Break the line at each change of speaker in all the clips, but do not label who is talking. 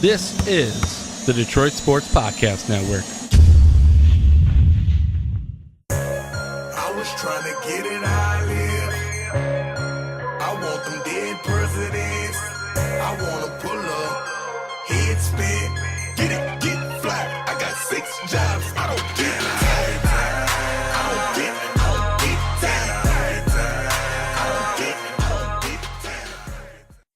This is the Detroit Sports Podcast Network.
I was trying to get it how I live. I want them dead presidents. I want to pull up, head spin, get it, get fly. I got 6 jobs, I don't get tired. I don't get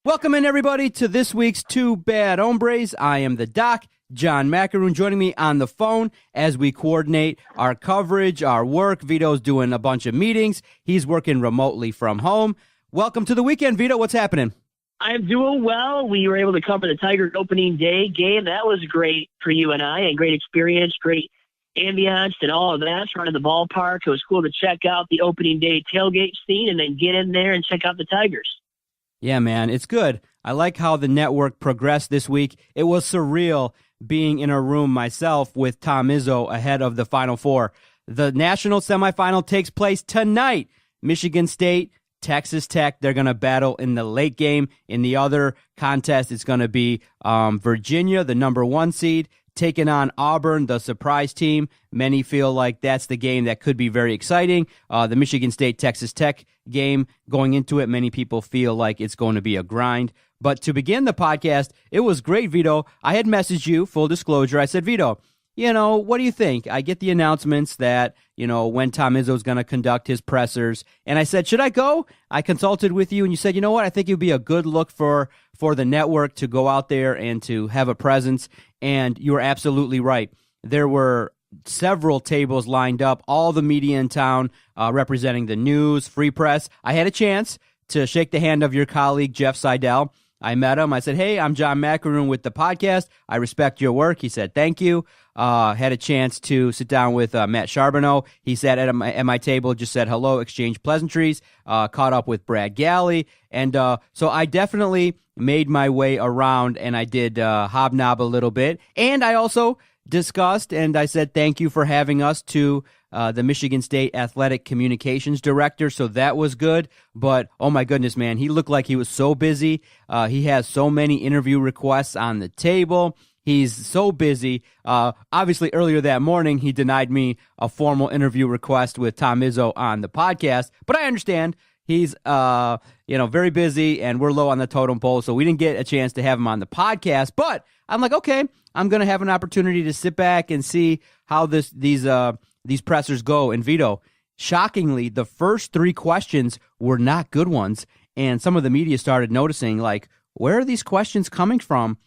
Welcome in, everybody, to this week's Two Bad Hombres. I am the Doc, John McAroon, joining me on the phone as we coordinate our coverage, our work. Vito's doing a bunch of meetings. He's working remotely from home. Welcome to the weekend, Vito. What's happening?
I'm doing well. We were able to cover the Tigers opening day game. That was great for you and I, and great experience, great ambiance and all of that. Running the ballpark. It was cool to check out the opening day tailgate scene and then get in there and check out the Tigers.
Yeah, man, it's good. I like how the network progressed this week. It was surreal being in a room myself with Tom Izzo ahead of the Final Four. The national semifinal takes place tonight. Michigan State, Texas Tech, they're going to battle in the late game. In the other contest, it's going to be Virginia, the number 1 seed, taking on Auburn, the surprise team. Many feel like that's the game that could be very exciting. The Michigan State-Texas Tech game going into it, many people feel like it's going to be a grind. But to begin the podcast, it was great, Vito. I had messaged you, full disclosure. I said, Vito, what do you think? I get the announcements that, when Tom Izzo is going to conduct his pressers. And I said, should I go? I consulted with you, and you said, you know what? I think it would be a good look for the network to go out there and to have a presence. And you were absolutely right. There were several tables lined up, all the media in town representing the news, free press. I had a chance to shake the hand of your colleague, Jeff Seidel. I met him. I said, hey, I'm John McAroon with the podcast. I respect your work. He said, thank you. Had a chance to sit down with Matt Charbonneau. He sat at my table, just said hello, exchanged pleasantries, caught up with Brad Galley. And so I definitely made my way around, and I did hobnob a little bit. And I also discussed, and I said thank you for having us to the Michigan State Athletic Communications Director, so that was good. But, oh my goodness, man, he looked like he was so busy. He has so many interview requests on the table. He's so busy. Obviously, earlier that morning, he denied me a formal interview request with Tom Izzo on the podcast, but I understand. He's, very busy, and we're low on the totem pole, so we didn't get a chance to have him on the podcast. But I'm like, okay, I'm going to have an opportunity to sit back and see how these pressers go. And Vito, shockingly, the first 3 questions were not good ones, and some of the media started noticing, like, where are these questions coming from?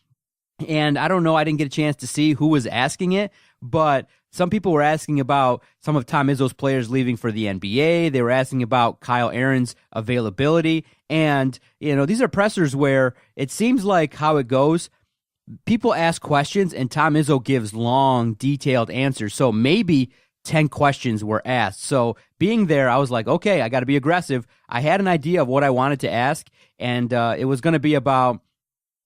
And I don't know, I didn't get a chance to see who was asking it, but some people were asking about some of Tom Izzo's players leaving for the NBA. They were asking about Kyle Aaron's availability. And, these are pressers where it seems like how it goes, people ask questions and Tom Izzo gives long, detailed answers. So maybe 10 questions were asked. So being there, I was like, okay, I got to be aggressive. I had an idea of what I wanted to ask, and it was going to be about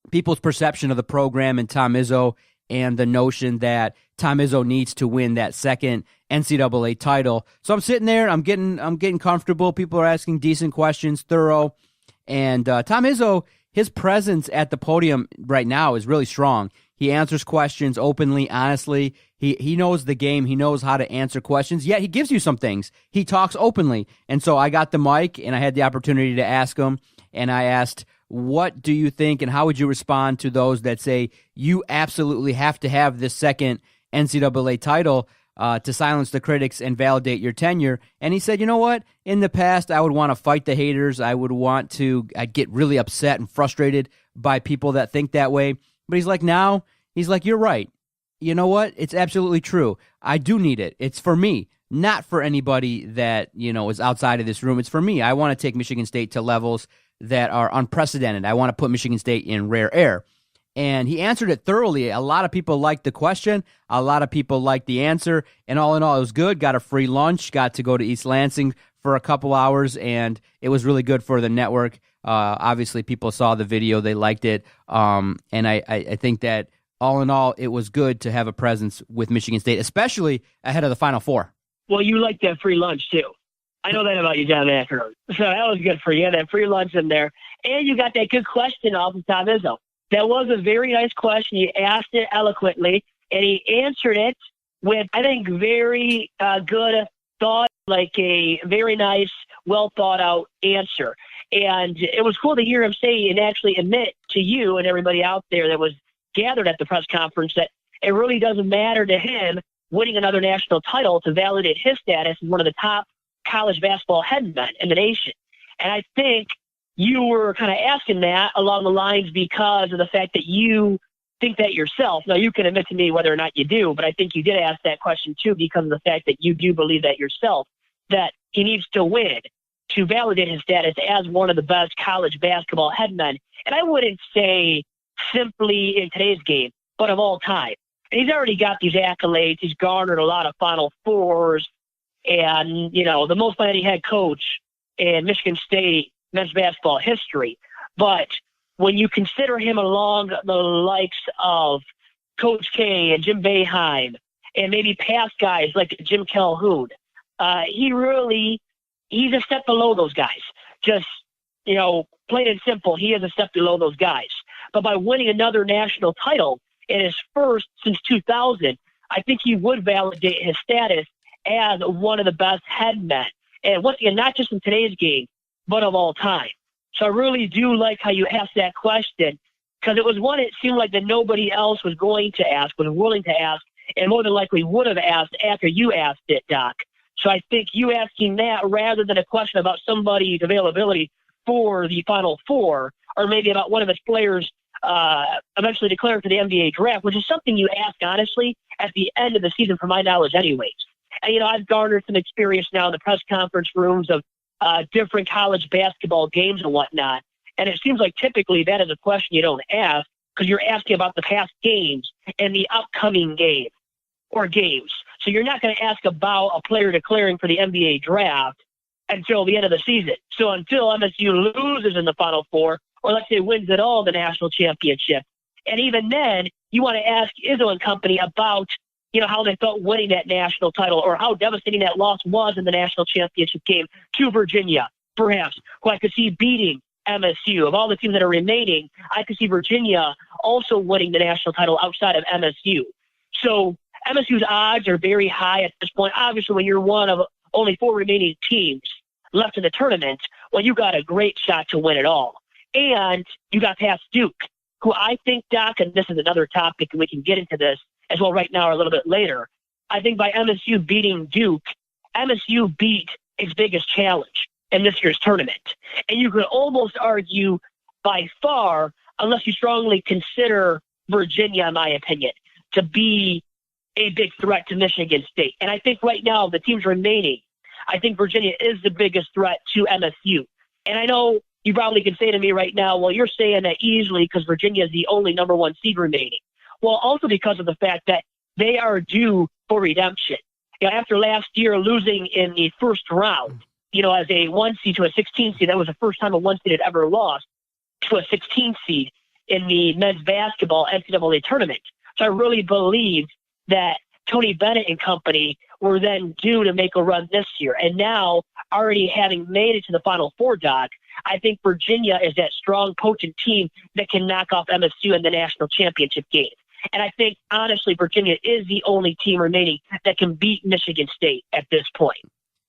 people's perception of the program and Tom Izzo, and the notion that Tom Izzo needs to win that second NCAA title. So I'm sitting there, I'm getting comfortable. People are asking decent questions, thorough. And Tom Izzo, his presence at the podium right now is really strong. He answers questions openly, honestly. He knows the game. He knows how to answer questions, yet he gives you some things. He talks openly. And so I got the mic, and I had the opportunity to ask him, and I asked, what do you think, and how would you respond to those that say you absolutely have to have this second NCAA title to silence the critics and validate your tenure? And he said, you know what? In the past, I would want to fight the haters. I'd get really upset and frustrated by people that think that way. But he's like, you're right. You know what? It's absolutely true. I do need it. It's for me, not for anybody that, is outside of this room. It's for me. I want to take Michigan State to levels that are unprecedented. I want to put Michigan State in rare air. And he answered it thoroughly. A lot of people liked the question. A lot of people liked the answer. And all in all, it was good. Got a free lunch. Got to go to East Lansing for a couple hours. And it was really good for the network. Obviously, people saw the video. They liked it. And I think that all in all, it was good to have a presence with Michigan State, especially ahead of the Final Four.
Well, you liked that free lunch, too. I know that about you, John McAroon. So that was good for you. That free lunch in there. And you got that good question off of Tom Izzo. That was a very nice question. You asked it eloquently, and he answered it with, I think, very good thought, like a very nice, well thought out answer. And it was cool to hear him say and actually admit to you and everybody out there that was gathered at the press conference that it really doesn't matter to him winning another national title to validate his status as one of the top college basketball headmen in the nation. And I think you were kind of asking that along the lines because of the fact that you think that yourself. Now, you can admit to me whether or not you do, but I think you did ask that question too because of the fact that you do believe that yourself, that he needs to win to validate his status as one of the best college basketball headmen. And I wouldn't say simply in today's game, but of all time. And he's already got these accolades. He's garnered a lot of Final Fours and, you know, the most by any head coach in Michigan State men's basketball history. But when you consider him along the likes of Coach K and Jim Boeheim and maybe past guys like Jim Calhoun, he's a step below those guys. Just, you know, plain and simple, he is a step below those guys. But by winning another national title in his first since 2000, I think he would validate his status as one of the best headmen. And once again, not just in today's game, but of all time. So I really do like how you asked that question because it was one it seemed like that nobody else was going to ask, was willing to ask, and more than likely would have asked after you asked it, Doc. So I think you asking that rather than a question about somebody's availability for the Final Four or maybe about one of his players eventually declaring for the NBA draft, which is something you ask, honestly, at the end of the season, for my knowledge anyways. And, you know, I've garnered some experience now in the press conference rooms of different college basketball games and whatnot. And it seems like typically that is a question you don't ask because you're asking about the past games and the upcoming game or games. So you're not going to ask about a player declaring for the NBA draft until the end of the season. So until MSU loses in the Final Four, or let's say wins at all the national championship. And even then, you want to ask Izzo and company about, you know, how they felt winning that national title or how devastating that loss was in the national championship game to Virginia, perhaps, who I could see beating MSU. Of all the teams that are remaining, I could see Virginia also winning the national title outside of MSU. So MSU's odds are very high at this point. Obviously, when you're one of only 4 remaining teams left in the tournament, well, you got a great shot to win it all. And you got past Duke, who I think, Doc, and this is another topic, and we can get into this as well right now or a little bit later, I think by MSU beating Duke, MSU beat its biggest challenge in this year's tournament. And you could almost argue by far, unless you strongly consider Virginia, in my opinion, to be a big threat to Michigan State. And I think right now, the teams remaining, I think Virginia is the biggest threat to MSU. And I know you probably can say to me right now, well, you're saying that easily because Virginia is the only number 1 seed remaining. Well, also because of the fact that they are due for redemption. You know, after last year losing in the first round, you know, as a 1 seed to a 16 seed, that was the first time a 1 seed had ever lost to a 16 seed in the men's basketball NCAA tournament. So I really believe that Tony Bennett and company were then due to make a run this year. And now, already having made it to the Final Four, Doc, I think Virginia is that strong, potent team that can knock off MSU in the national championship game. And I think, honestly, Virginia is the only team remaining that can beat Michigan State at this point.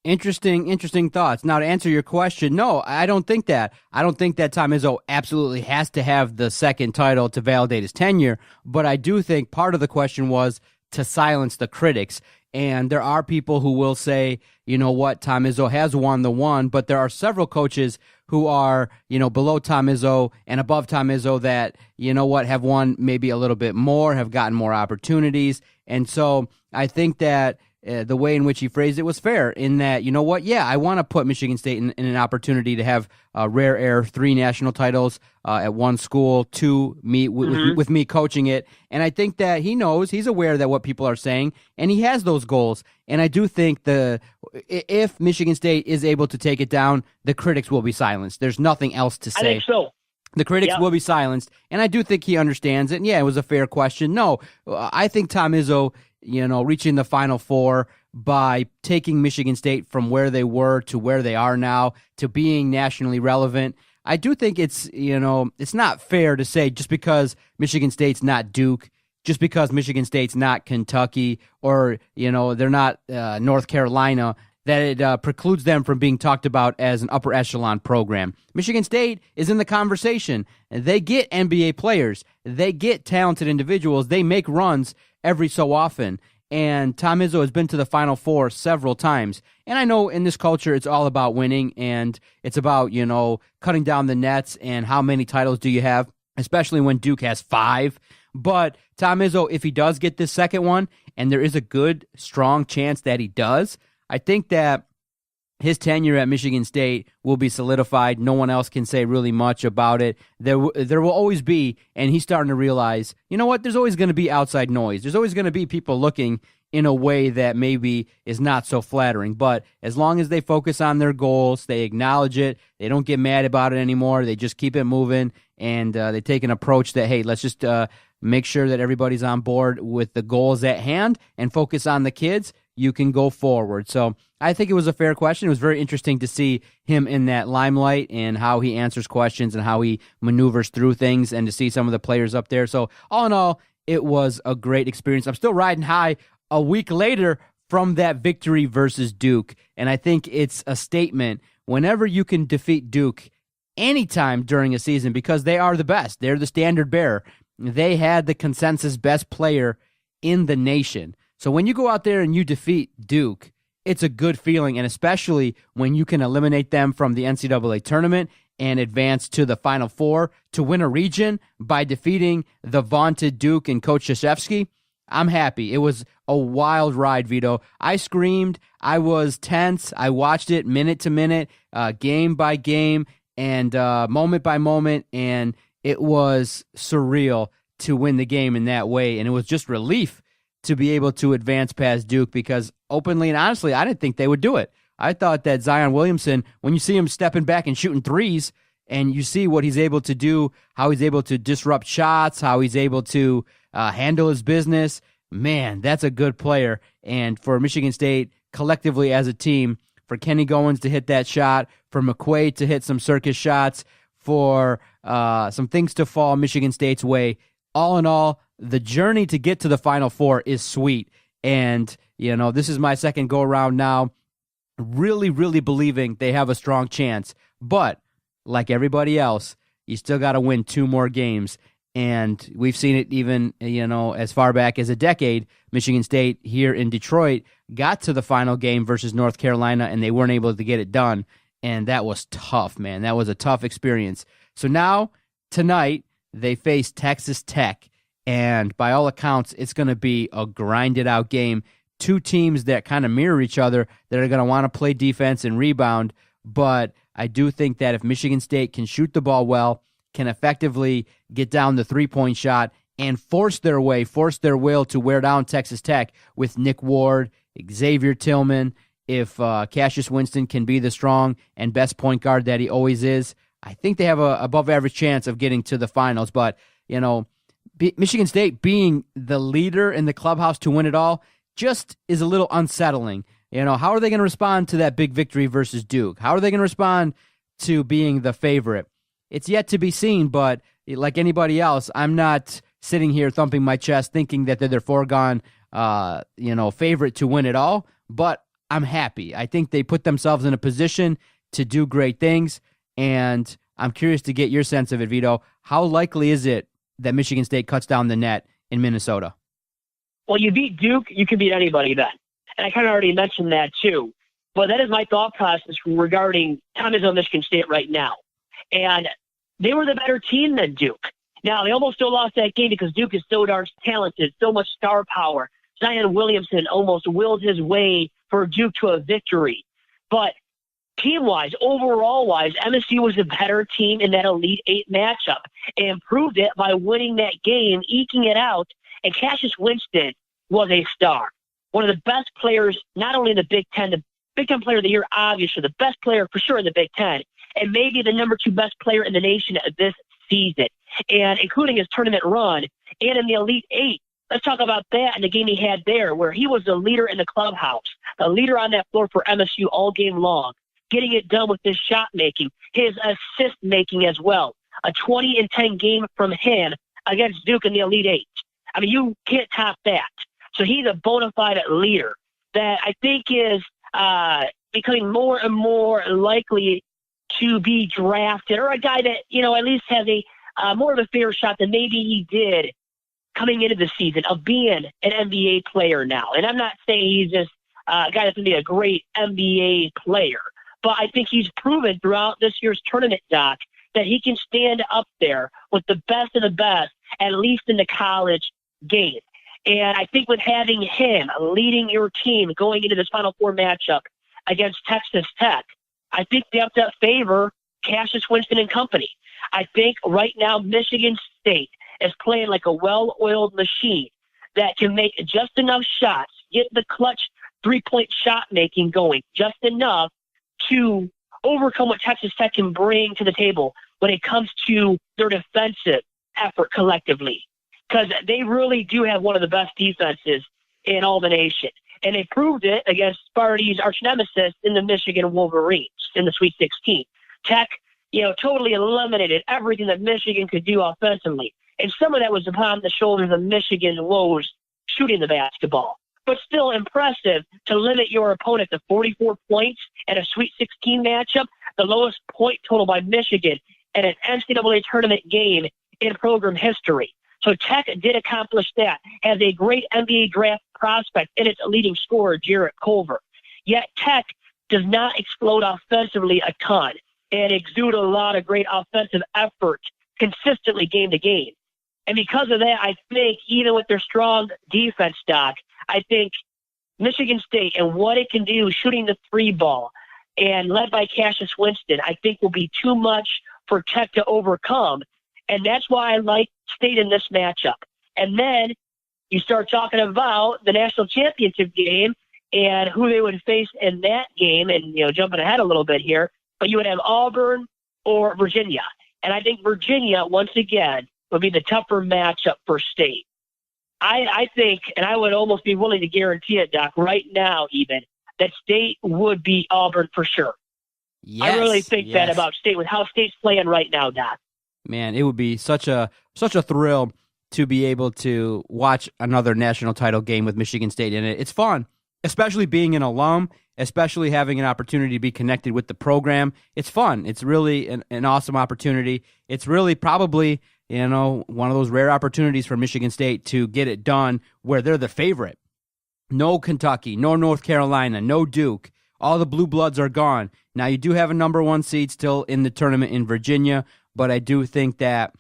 Interesting thoughts. Now, to answer your question, no, I don't think that. I don't think that Tom Izzo absolutely has to have the second title to validate his tenure, but I do think part of the question was to silence the critics. And there are people who will say, you know what, Tom Izzo has won the one, but there are several coaches who are, you know, below Tom Izzo and above Tom Izzo that, you know what, have won maybe a little bit more, have gotten more opportunities. And so I think that the way in which he phrased it was fair in that, you know what, yeah, I want to put Michigan State in an opportunity to have rare air 3 national titles at one school, 2 with me coaching it. And I think that he knows, he's aware that what people are saying, and he has those goals. And I do think if Michigan State is able to take it down, the critics will be silenced. There's nothing else to say.
I think so.
The critics will be silenced, and I do think he understands it. And yeah, it was a fair question. No, I think Tom Izzo, you know, reaching the Final Four by taking Michigan State from where they were to where they are now to being nationally relevant, I do think it's not fair to say just because Michigan State's not Duke, just because Michigan State's not Kentucky, or they're not North Carolina, that it precludes them from being talked about as an upper echelon program. Michigan State is in the conversation. They get NBA players. They get talented individuals. They make runs every so often. And Tom Izzo has been to the Final Four several times. And I know in this culture it's all about winning, and it's about, cutting down the nets and how many titles do you have, especially when Duke has 5. But Tom Izzo, if he does get this second one, and there is a good, strong chance that he does, I think that his tenure at Michigan State will be solidified. No one else can say really much about it. There will always be, and he's starting to realize, there's always going to be outside noise. There's always going to be people looking in a way that maybe is not so flattering. But as long as they focus on their goals, they acknowledge it, they don't get mad about it anymore, they just keep it moving, and they take an approach that, hey, let's just make sure that everybody's on board with the goals at hand and focus on the kids, you can go forward. So I think it was a fair question. It was very interesting to see him in that limelight and how he answers questions and how he maneuvers through things, and to see some of the players up there. So all in all, it was a great experience. I'm still riding high a week later from that victory versus Duke, and I think it's a statement whenever you can defeat Duke anytime during a season, because they are the best. They're the standard bearer. They had the consensus best player in the nation. So when you go out there and you defeat Duke, it's a good feeling, and especially when you can eliminate them from the NCAA tournament and advance to the Final Four to win a region by defeating the vaunted Duke and Coach Krzyzewski, I'm happy. It was a wild ride, Vito. I screamed. I was tense. I watched it minute to minute, game by game, and moment by moment, and it was surreal to win the game in that way, and it was just relief to be able to advance past Duke, because openly and honestly, I didn't think they would do it. I thought that Zion Williamson, when you see him stepping back and shooting threes, and you see what he's able to do, how he's able to disrupt shots, how he's able to handle his business, man, that's a good player. And for Michigan State, collectively as a team, for Kenny Goins to hit that shot, for McQuaid to hit some circus shots, for some things to fall Michigan State's way, all in all, the journey to get to the Final Four is sweet. And, this is my second go-around now, really, really believing they have a strong chance. But, like everybody else, you still got to win 2 more games. And we've seen it even, as far back as a decade. Michigan State here in Detroit got to the final game versus North Carolina, and they weren't able to get it done. And that was tough, man. That was a tough experience. So now, tonight, they face Texas Tech. And by all accounts, it's going to be a grinded-out game. 2 teams that kind of mirror each other, that are going to want to play defense and rebound. But I do think that if Michigan State can shoot the ball well, can effectively get down the three-point shot, and force their will to wear down Texas Tech with Nick Ward, Xavier Tillman, if Cassius Winston can be the strong and best point guard that he always is, I think they have a above-average chance of getting to the finals. But, Michigan State being the leader in the clubhouse to win it all just is a little unsettling. How are they going to respond to that big victory versus Duke? How are they going to respond to being the favorite? It's yet to be seen, but like anybody else, I'm not sitting here thumping my chest thinking that they're their foregone, favorite to win it all, but I'm happy. I think they put themselves in a position to do great things, and I'm curious to get your sense of it, Vito. How likely is it that Michigan State cuts down the net in Minnesota?
Well, you beat Duke, you can beat anybody then. And I kind of already mentioned that too. But that is my thought process regarding Tom Izzo Michigan State right now. And they were the better team than Duke. Now, they almost still lost that game because Duke is so darn talented, so much star power. Zion Williamson almost willed his way for Duke to a victory. But team-wise, overall-wise, MSU was a better team in that Elite Eight matchup and proved it by winning that game, eking it out. And Cassius Winston was a star. One of the best players, not only in the Big Ten, the Big Ten Player of the Year, obviously, the best player for sure in the Big Ten, and maybe the number 2 best player in the nation this season, and including his tournament run, and in the Elite Eight. Let's talk about that and the game he had there, where he was the leader in the clubhouse, the leader on that floor for MSU all game long. getting it done with his shot making, his assist making as well. A 20-10 game from him against Duke in the Elite Eight. I mean, you can't top that. So he's a bona fide leader that I think is becoming more and more likely to be drafted, or a guy that, at least has a more of a fair shot than maybe he did coming into the season of being an NBA player now. And I'm not saying he's just a guy that's going to be a great NBA player, but I think he's proven throughout this year's tournament, Doc, that he can stand up there with the best of the best, at least in the college game. And I think with having him leading your team going into this Final Four matchup against Texas Tech, I think they have to favor Cassius Winston and company. I think right now Michigan State is playing like a well-oiled machine that can make just enough shots, get the clutch three-point shot making going, just enough to overcome what Texas Tech can bring to the table when it comes to their defensive effort collectively. Because they really do have one of the best defenses in all the nation. And they proved it against Sparty's arch nemesis in the Michigan Wolverines in the Sweet 16. Tech, totally eliminated everything that Michigan could do offensively. And some of that was upon the shoulders of Michigan's woes shooting the basketball. But still impressive to limit your opponent to 44 points at a Sweet 16 matchup, the lowest point total by Michigan in an NCAA tournament game in program history. So Tech did accomplish that, has a great NBA draft prospect in its leading scorer, Jarrett Culver. Yet Tech does not explode offensively a ton and exude a lot of great offensive effort consistently game to game. And because of that, I think even with their strong defense, Doc, I think Michigan State and what it can do shooting the three ball and led by Cassius Winston, I think will be too much for Tech to overcome. And that's why I like State in this matchup. And then you start talking about the national championship game and who they would face in that game. And, jumping ahead a little bit here, but you would have Auburn or Virginia. And I think Virginia, once again, would be the tougher matchup for State. I think, and I would almost be willing to guarantee it, Doc, right now even, that State would beat Auburn for sure.
Yes,
I really think that about State with how State's playing right now, Doc.
Man, it would be such a thrill to be able to watch another national title game with Michigan State in it. It's fun, especially being an alum, especially having an opportunity to be connected with the program. It's fun. It's really an awesome opportunity. It's really probably, one of those rare opportunities for Michigan State to get it done where they're the favorite. No Kentucky, no North Carolina, no Duke. All the blue bloods are gone. Now, you do have a number one seed still in the tournament in Virginia, but I do think that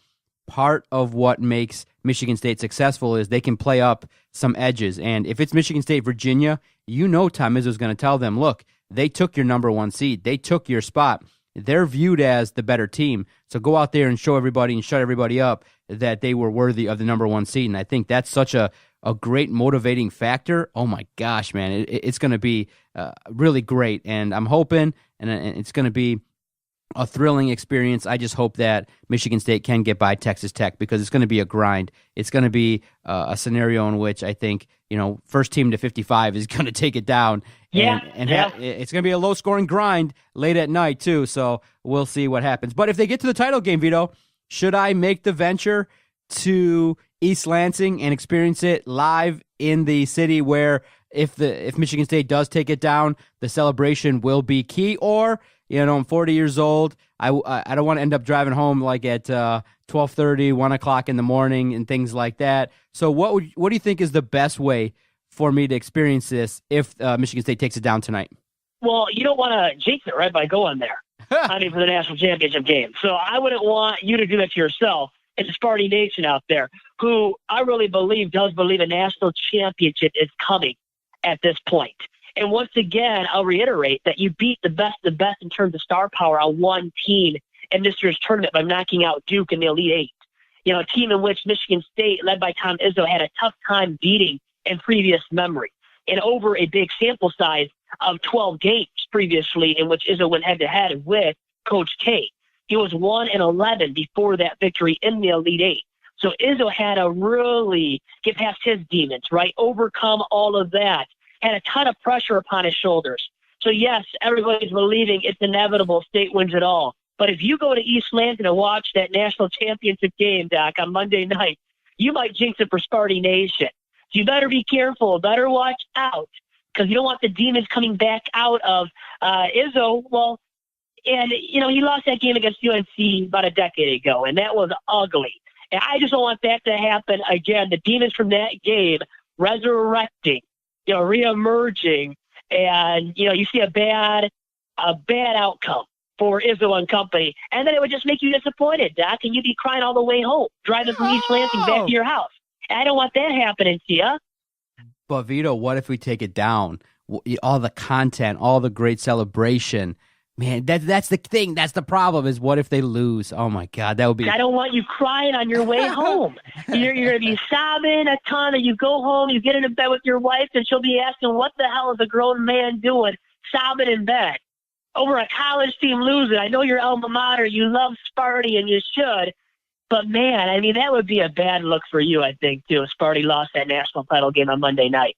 part of what makes Michigan State successful is they can play up some edges. And if it's Michigan State, Virginia, Tom Izzo is going to tell them, look, they took your number one seed. They took your spot. They're viewed as the better team. So go out there and show everybody and shut everybody up that they were worthy of the number one seed. And I think that's such a great motivating factor. Oh, my gosh, man. It's going to be really great. And I'm hoping, and it's going to be a thrilling experience. I just hope that Michigan State can get by Texas Tech because it's going to be a grind. It's going to be a scenario in which I think, first team to 55 is going to take it down. And it's going to be a low-scoring grind late at night, too, so we'll see what happens. But if they get to the title game, Vito, should I make the venture to East Lansing and experience it live in the city where if Michigan State does take it down, the celebration will be key? Or, I'm 40 years old. I don't want to end up driving home like at 12:30, 1 o'clock in the morning and things like that. So what do you think is the best way for me to experience this if Michigan State takes it down tonight?
Well, you don't want to jinx it, right, by going there. For the national championship game. So I wouldn't want you to do that to yourself. It's Sparty Nation out there who I really does believe a national championship is coming at this point. And once again, I'll reiterate that you beat the best of the best in terms of star power on one team in this year's tournament by knocking out Duke in the Elite Eight. A team in which Michigan State, led by Tom Izzo, had a tough time beating in previous memory. And over a big sample size of 12 games previously in which Izzo went head-to-head with Coach K. He was 1-11 before that victory in the Elite Eight. So Izzo had to really get past his demons, right? Overcome all of that. Had a ton of pressure upon his shoulders So, yes, everybody's believing it's inevitable. State wins it all. But if you go to East Lansing and watch that national championship game, Doc, on Monday night, you might jinx it for Sparty Nation. So you better be careful. Better watch out, because you don't want the demons coming back out of Izzo. Well, and, he lost that game against UNC about a decade ago, and that was ugly. And I just don't want that to happen again. The demons from that game resurrecting, reemerging, and, you see a bad outcome for Izzo and company. And then it would just make you disappointed, Doc, and you'd be crying all the way home, driving from East Lansing back to your house. And I don't want that happening to you.
But, Vito, what if we take it down? All the content, all the great celebration. Man, that's the thing. That's the problem, is what if they lose? Oh, my God, that would be...
I don't want you crying on your way home. You're going to be sobbing a ton, and you go home, you get into bed with your wife, and she'll be asking, what the hell is a grown man doing sobbing in bed over a college team losing? I know your alma mater, you love Sparty, and you should. But, man, I mean, that would be a bad look for you, I think, too, if Sparty lost that national title game on Monday night.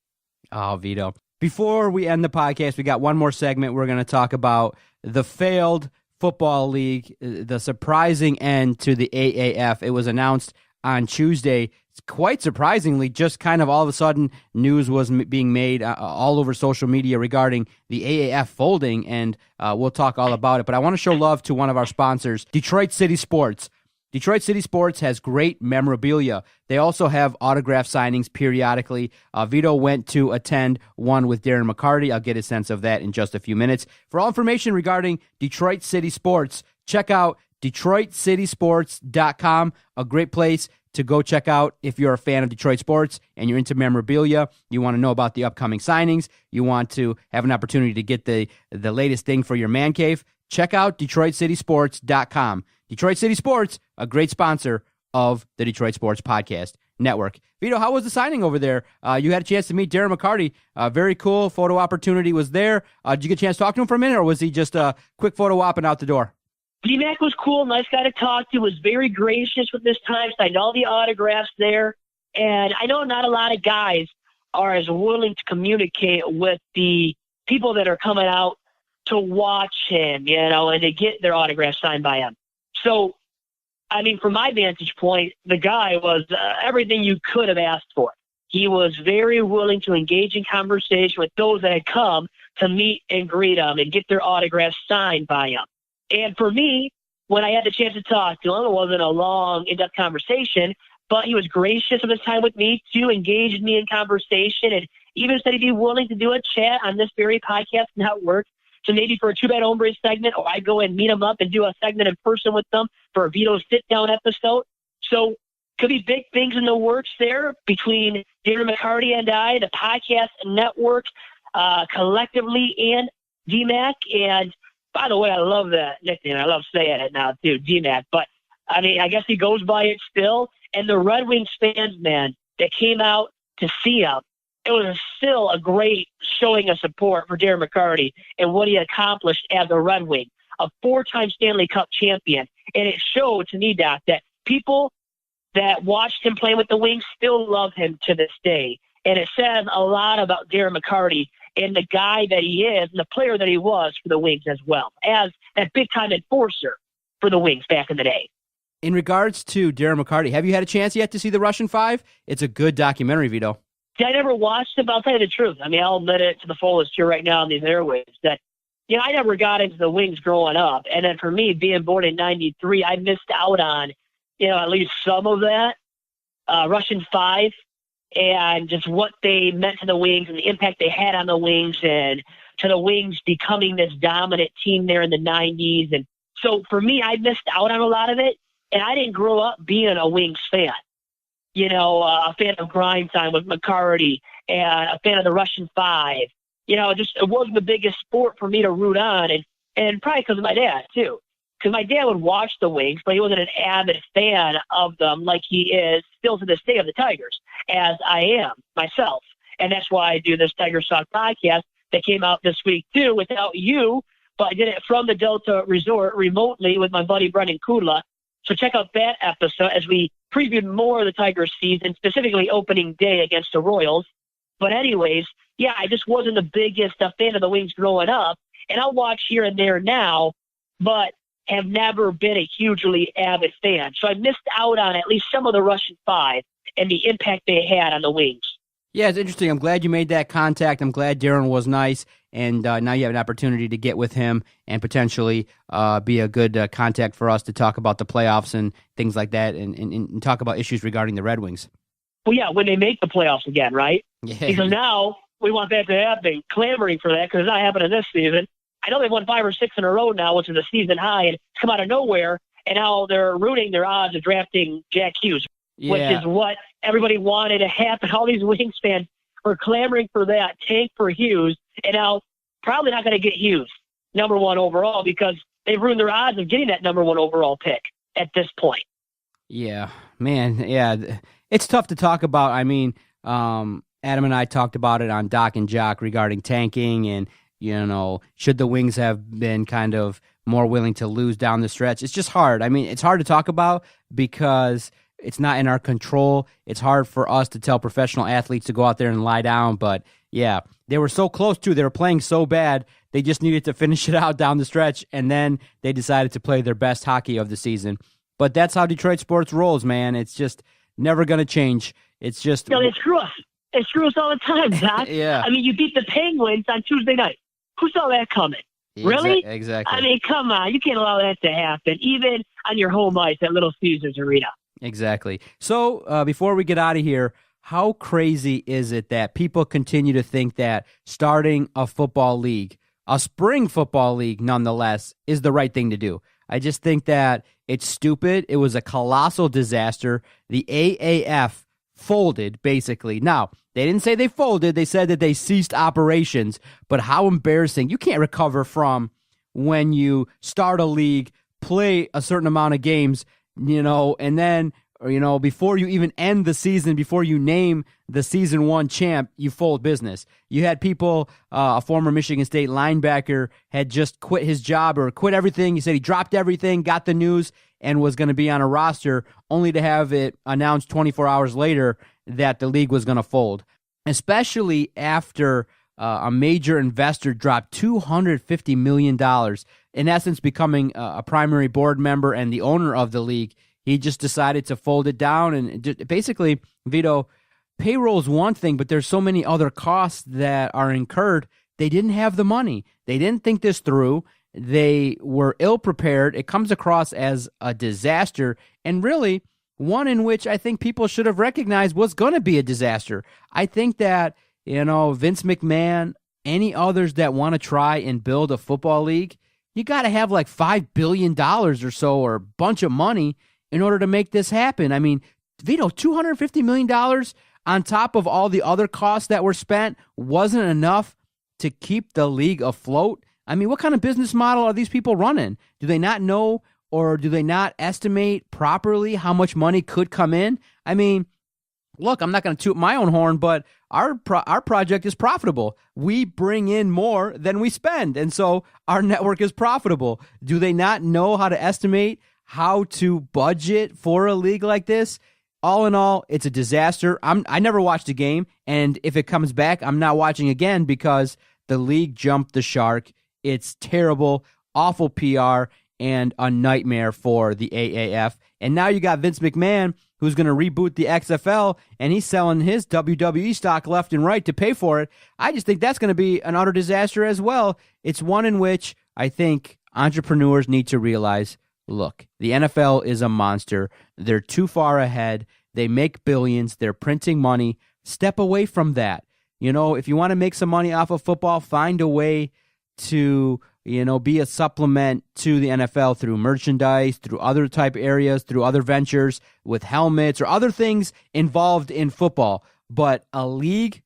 Oh, Vito. Before we end the podcast, we got one more segment. We're going to talk about the failed football league, the surprising end to the AAF. It was announced on Tuesday. Quite surprisingly, just kind of all of a sudden, news was being made all over social media regarding the AAF folding, and we'll talk all about it. But I want to show love to one of our sponsors, Detroit City Sports. Detroit City Sports has great memorabilia. They also have autograph signings periodically. Vito went to attend one with Darren McCarty. I'll get a sense of that in just a few minutes. For all information regarding Detroit City Sports, check out DetroitCitySports.com, a great place to go check out if you're a fan of Detroit sports and you're into memorabilia. You want to know about the upcoming signings. You want to have an opportunity to get the latest thing for your man cave. Check out DetroitCitySports.com. Detroit City Sports, a great sponsor of the Detroit Sports Podcast Network. Vito, how was the signing over there? You had a chance to meet Darren McCarty. Very cool. Photo opportunity was there. Did you get a chance to talk to him for a minute, or was he just a quick photo op and out the door?
D-Mac was cool, nice guy to talk to, was very gracious with his time, signed all the autographs there. And I know not a lot of guys are as willing to communicate with the people that are coming out to watch him, and to get their autograph signed by him. So, I mean, from my vantage point, the guy was everything you could have asked for. He was very willing to engage in conversation with those that had come to meet and greet him and get their autographs signed by him. And for me, when I had the chance to talk to him, it wasn't a long, in-depth conversation, but he was gracious of his time with me to engage me in conversation, and even said he'd be willing to do a chat on this very podcast network. So maybe for a Two Bad Hombres segment, or I go and meet him up and do a segment in person with them for a Vito sit-down episode. So could be big things in the works there between Darren McCarty and I, the podcast network, collectively, and DMAC. And by the way, I love that nickname. I love saying it now too, DMAC. But I mean, I guess he goes by it still. And the Red Wings fans, man, that came out to see him, it was still a great showing of support for Darren McCarty and what he accomplished as a Red Wing, a 4-time Stanley Cup champion. And it showed to me, Doc, that people that watched him play with the Wings still love him to this day. And it says a lot about Darren McCarty and the guy that he is and the player that he was for the Wings as well, as that big-time enforcer for the Wings back in the day.
In regards to Darren McCarty, have you had a chance yet to see the Russian Five? It's a good documentary, Vito.
I never watched it, but I'll tell you the truth. I mean, I'll admit it to the fullest here right now on these airwaves that, I never got into the Wings growing up. And then for me, being born in 93, I missed out on, at least some of that Russian Five and just what they meant to the Wings and the impact they had on the Wings and to the Wings becoming this dominant team there in the 90s. And so for me, I missed out on a lot of it. And I didn't grow up being a Wings fan. A fan of Grind Time with McCarty and a fan of the Russian Five. It wasn't the biggest sport for me to root on, and probably because of my dad, too. Because my dad would watch the Wings, but he wasn't an avid fan of them like he is still to this day of the Tigers, as I am myself. And that's why I do this Tiger Talk podcast that came out this week, too, without you, but I did it from the Delta Resort remotely with my buddy Brendan Kudla. So check out that episode as we previewed more of the Tigers season, specifically opening day against the Royals. But anyways, yeah, I just wasn't the biggest fan of the Wings growing up. And I'll watch here and there now, but have never been a hugely avid fan. So I missed out on at least some of the Russian Five and the impact they had on the Wings.
Yeah, it's interesting. I'm glad you made that contact. I'm glad Darren was nice, and now you have an opportunity to get with him and potentially be a good contact for us to talk about the playoffs and things like that, and talk about issues regarding the Red Wings.
Well, yeah, when they make the playoffs again, right?
Yeah.
Because now we want that to happen, clamoring for that, because it's not happening this season. I know they've won 5 or 6 in a row now, which is a season high, and it's come out of nowhere, and now they're ruining their odds of drafting Jack Hughes, which is what everybody wanted to happen. All these Wings fans were clamoring for that, tank for Hughes, and now probably not going to get Hughes number 1 overall because they've ruined their odds of getting that number 1 overall pick at this point.
Yeah, man, yeah. It's tough to talk about. I mean, Adam and I talked about it on Doc and Jock regarding tanking and, should the Wings have been kind of more willing to lose down the stretch? It's just hard. I mean, it's hard to talk about because it's not in our control. It's hard for us to tell professional athletes to go out there and lie down. But, yeah, they were so close, too. They were playing so bad. They just needed to finish it out down the stretch, and then they decided to play their best hockey of the season. But that's how Detroit sports rolls, man. It's just never going to change. It's just...
They screw us. They screw us all the time, Doc.
Yeah.
I mean, you beat the Penguins on Tuesday night. Who saw that coming? Really?
Exactly.
I mean, come on. You can't allow that to happen, even on your home ice at Little Caesars Arena.
Exactly. So before we get out of here, how crazy is it that people continue to think that starting a football league, a spring football league nonetheless, is the right thing to do? I just think that it's stupid. It was a colossal disaster. The AAF folded, basically. Now, they didn't say they folded. They said that they ceased operations. But how embarrassing. You can't recover from when you start a league, play a certain amount of games, and then, before you even end the season, before you name the season 1 champ, you fold business. You had people, a former Michigan State linebacker had just quit his job or quit everything. He said he dropped everything, got the news, and was going to be on a roster, only to have it announced 24 hours later that the league was going to fold, especially after a major investor dropped $250 million, in essence becoming a primary board member and the owner of the league. He just decided to fold it down. And basically, Vito, payroll is one thing, but there's so many other costs that are incurred. They didn't have the money. They didn't think this through. They were ill-prepared. It comes across as a disaster, and really one in which I think people should have recognized was going to be a disaster. I think that, Vince McMahon, any others that want to try and build a football league, you got to have like $5 billion or so, or a bunch of money in order to make this happen. I mean, Vito, $250 million on top of all the other costs that were spent wasn't enough to keep the league afloat. I mean, what kind of business model are these people running? Do they not know, or do they not estimate properly how much money could come in? I mean, look, I'm not going to toot my own horn, but our project is profitable. We bring in more than we spend, and so our network is profitable. Do they not know how to estimate how to budget for a league like this? All in all, it's a disaster. I never watched a game, and if it comes back, I'm not watching again because the league jumped the shark. It's terrible, awful PR, and a nightmare for the AAF. And now you got Vince McMahon, who's going to reboot the XFL, and he's selling his WWE stock left and right to pay for it. I just think that's going to be an utter disaster as well. It's one in which I think entrepreneurs need to realize, look, the NFL is a monster. They're too far ahead. They make billions. They're printing money. Step away from that. If you want to make some money off of football, find a way to, be a supplement to the NFL through merchandise, through other type areas, through other ventures with helmets or other things involved in football. But a league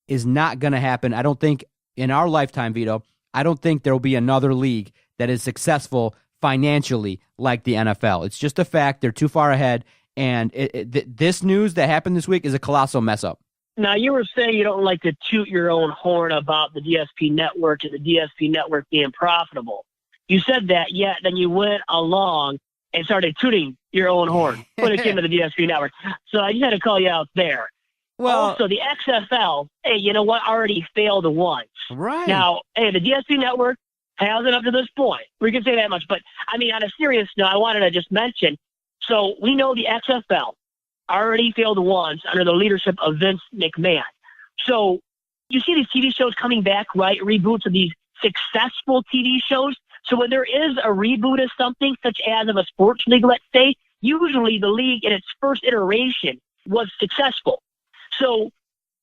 is not going to happen. I don't think in our lifetime, Vito, I don't think there will be another league that is successful financially like the NFL. It's just a fact. They're too far ahead. And this news that happened this week is a colossal mess up.
Now, you were saying you don't like to toot your own horn about the DSP network and the DSP network being profitable. You said that, yet then you went along and started tooting your own horn when it came to the DSP network. So I just had to call you out there.
Well,
also, the XFL, hey, you know what, already failed once.
right.
Now, hey, the DSP network hasn't up to this point. We can say that much. But, I mean, on a serious note, I wanted to just mention, so we know the XFL already failed once under the leadership of Vince McMahon. So you see these TV shows coming back, right? Reboots of these successful TV shows. So when there is a reboot of something, such as of a sports league, let's say, usually the league in its first iteration was successful. So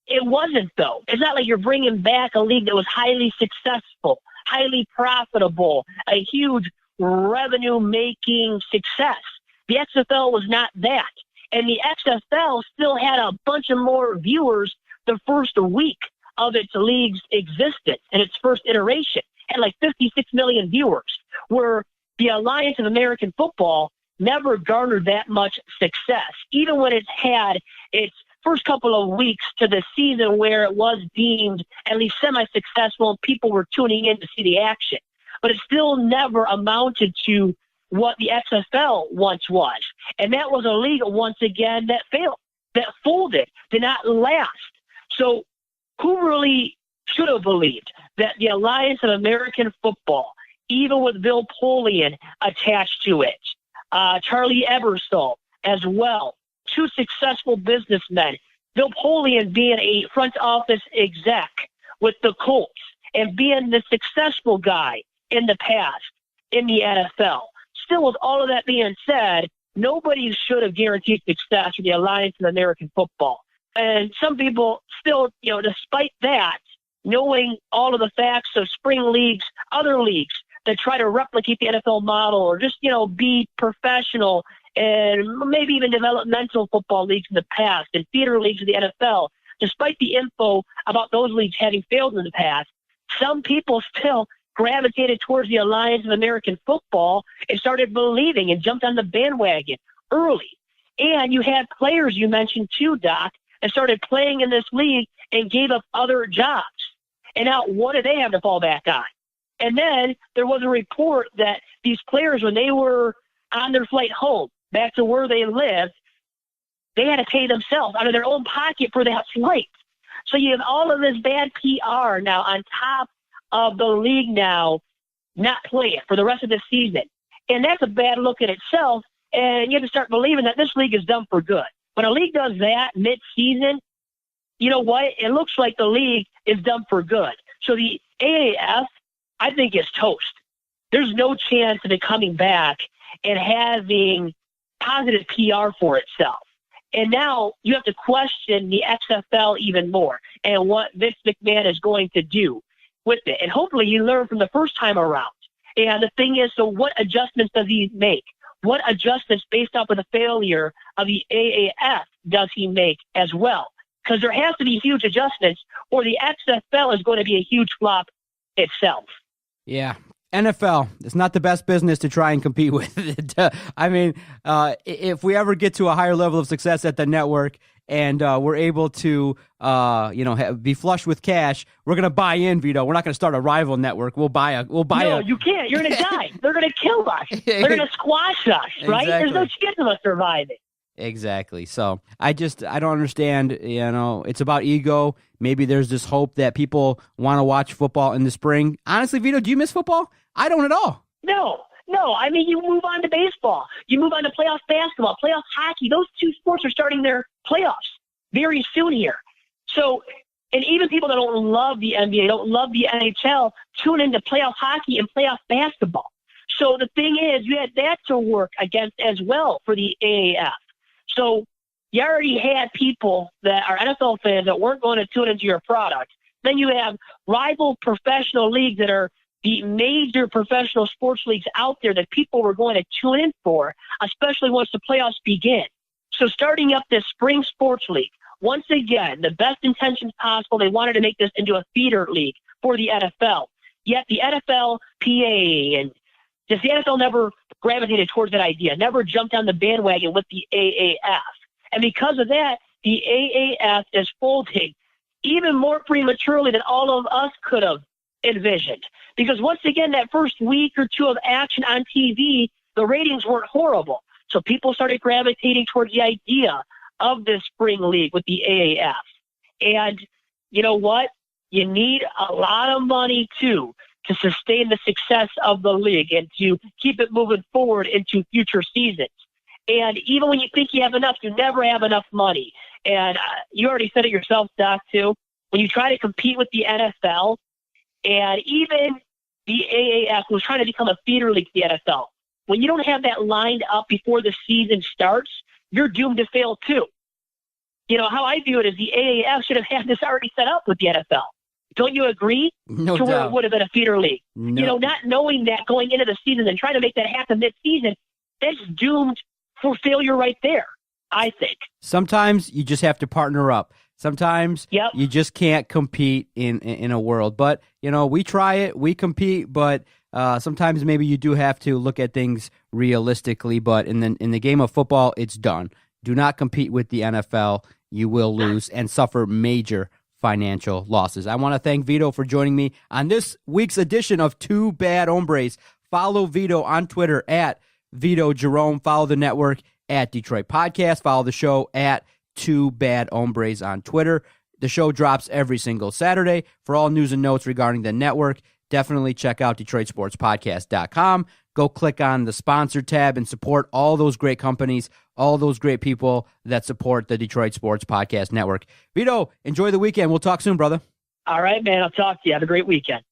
it wasn't, though. It's not like you're bringing back a league that was highly successful, highly profitable, a huge revenue-making success. The XFL was not that. And the XFL still had a bunch of more viewers the first week of its league's existence and its first iteration. Had like 56 million viewers, where the Alliance of American Football never garnered that much success, even when it had its first couple of weeks to the season where it was deemed at least semi-successful and people were tuning in to see the action. But it still never amounted to what the XFL once was. And that was a league, once again, that failed, that folded, did not last. So who really should have believed that the Alliance of American Football, even with Bill Polian attached to it, Charlie Ebersol as well, two successful businessmen, Bill Polian being a front office exec with the Colts and being the successful guy in the past in the NFL. Still, with all of that being said, nobody should have guaranteed success for the Alliance of American Football. And some people still, despite that, knowing all of the facts of spring leagues, other leagues that try to replicate the NFL model or just, be professional and maybe even developmental football leagues in the past and theater leagues of the NFL, despite the info about those leagues having failed in the past, some people still gravitated towards the Alliance of American Football and started believing and jumped on the bandwagon early. And you had players you mentioned too, Doc, that started playing in this league and gave up other jobs. And now what do they have to fall back on? And then there was a report that these players, when they were on their flight home, back to where they lived, they had to pay themselves out of their own pocket for that flight. So you have all of this bad PR now on top of the league now not playing for the rest of the season. And that's a bad look in itself, and you have to start believing that this league is done for good. When a league does that mid-season, you know what? It looks like the league is done for good. So the AAF, I think, is toast. There's no chance of it coming back and having positive PR for itself. And now you have to question the XFL even more and what Vince McMahon is going to do with it. And hopefully you learn from the first time around. And the thing is, so what adjustments does he make? What adjustments based off of the failure of the AAF does he make as well? Because there has to be huge adjustments or the XFL is going to be a huge flop itself.
Yeah. NFL, it's not the best business to try and compete with. I mean, if we ever get to a higher level of success at the network and we're able to, be flush with cash, we're going to buy in, Vito. We're not going to start a rival network. You can't. You're going to die. They're going to kill us. They're going to squash us, right? Exactly.
There's no chance of us surviving.
Exactly. So I don't understand, it's about ego. Maybe there's this hope that people want to watch football in the spring. Honestly, Vito, do you miss football? I don't at all.
No. I mean, you move on to baseball. You move on to playoff basketball, playoff hockey. Those two sports are starting their playoffs very soon here. So, and even people that don't love the NBA, don't love the NHL, tune into playoff hockey and playoff basketball. So the thing is, you had that to work against as well for the AAF. So you already had people that are NFL fans that weren't going to tune into your product. Then you have rival professional leagues that are the major professional sports leagues out there that people were going to tune in for, especially once the playoffs begin. So starting up this spring sports league, once again, the best intentions possible, they wanted to make this into a feeder league for the NFL. Yet the NFLPA and just the NFL never gravitated towards that idea, never jumped on the bandwagon with the AAF. And because of that, the AAF is folding even more prematurely than all of us could have envisioned. Because once again, that first week or two of action on TV, the ratings weren't horrible. So people started gravitating towards the idea of this spring league with the AAF. And you know what? You need a lot of money, too, to sustain the success of the league and to keep it moving forward into future seasons. And even when you think you have enough, you never have enough money. And you already said it yourself, Doc, too. When you try to compete with the NFL, and even the AAF was trying to become a feeder league to the NFL, when you don't have that lined up before the season starts, you're doomed to fail, too. You know, how I view it is the AAF should have had this already set up with the NFL. Don't you agree?
No
to
doubt.
where it would have been a feeder league.
No.
You know, not knowing that going into the season and trying to make that happen mid-season, that's doomed for failure right there, I think.
Sometimes you just have to partner up. Sometimes you just can't compete in a world. But, you know, we try it, we compete, but sometimes maybe you do have to look at things realistically. But in the game of football, it's done. Do not compete with the NFL. You will lose and suffer major financial losses. I want to thank Vito for joining me on this week's edition of Two Bad Hombres. Follow Vito on Twitter at Vito Jerome. Follow the network at Detroit Podcast. Follow the show at Two Bad Hombres on Twitter. The show drops every single Saturday. For all news and notes regarding the network, definitely check out DetroitSportsPodcast.com. Go click on the sponsor tab and support all those great companies, all those great people that support the Detroit Sports Podcast Network. Vito, enjoy the weekend. We'll talk soon, brother.
All right, man. I'll talk to you. Have a great weekend.